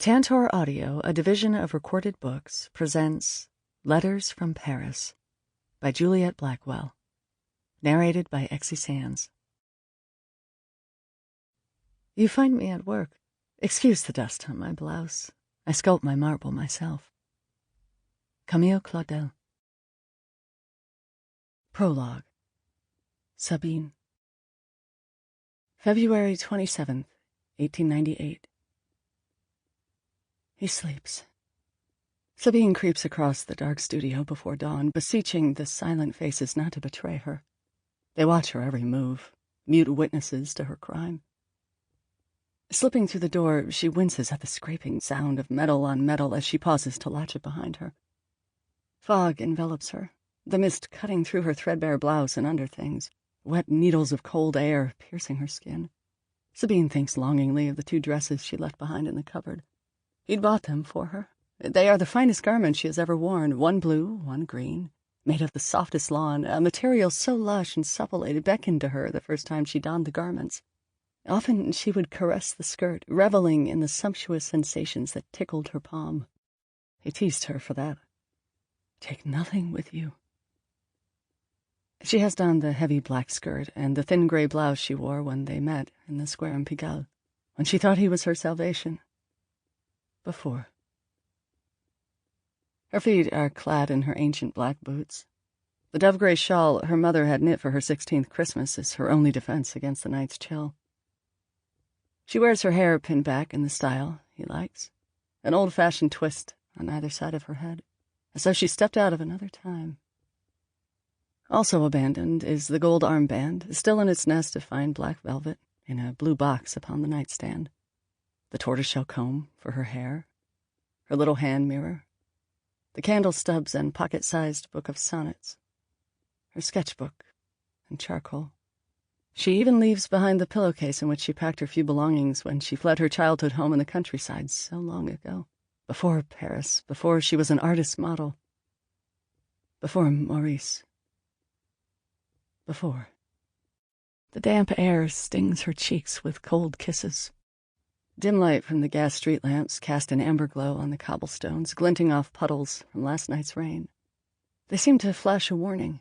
Tantor Audio, a division of Recorded Books, presents Letters from Paris by Juliet Blackwell, narrated by Exie Sands. You find me at work. Excuse the dust on my blouse. I sculpt my marble myself. Camille Claudel. Prologue. Sabine. February 27th, 1898. He sleeps. Sabine creeps across the dark studio before dawn, beseeching the silent faces not to betray her. They watch her every move, mute witnesses to her crime. Slipping through the door, she winces at the scraping sound of metal on metal as she pauses to latch it behind her. Fog envelops her, the mist cutting through her threadbare blouse and underthings, wet needles of cold air piercing her skin. Sabine thinks longingly of the two dresses she left behind in the cupboard. He'd bought them for her. They are the finest garments she has ever worn, one blue, one green, made of the softest lawn, a material so lush and supple it beckoned to her the first time she donned the garments. Often she would caress the skirt, reveling in the sumptuous sensations that tickled her palm. He teased her for that. Take nothing with you. She has donned the heavy black skirt and the thin gray blouse she wore when they met in the square in Pigalle, when she thought he was her salvation. Before. Her feet are clad in her ancient black boots. The dove-gray shawl her mother had knit for her 16th Christmas is her only defense against the night's chill. She wears her hair pinned back in the style he likes, an old-fashioned twist on either side of her head, as though she stepped out of another time. Also abandoned is the gold armband, still in its nest of fine black velvet, in a blue box upon the nightstand. The tortoiseshell comb for her hair, her little hand mirror, the candle stubs and pocket-sized book of sonnets, her sketchbook and charcoal. She even leaves behind the pillowcase in which she packed her few belongings when she fled her childhood home in the countryside so long ago, before Paris, before she was an artist's model, before Maurice, before. The damp air stings her cheeks with cold kisses. Dim light from the gas street lamps cast an amber glow on the cobblestones, glinting off puddles from last night's rain. They seem to flash a warning.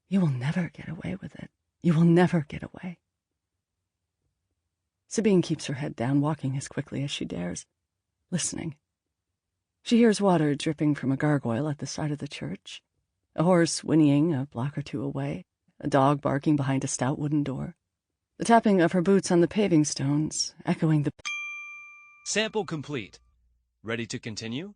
You will never get away with it. You will never get away. Sabine keeps her head down, walking as quickly as she dares, listening. She hears water dripping from a gargoyle at the side of the church, a horse whinnying a block or two away, a dog barking behind a stout wooden door, the tapping of her boots on the paving stones, echoing the... Sample complete. Ready to continue?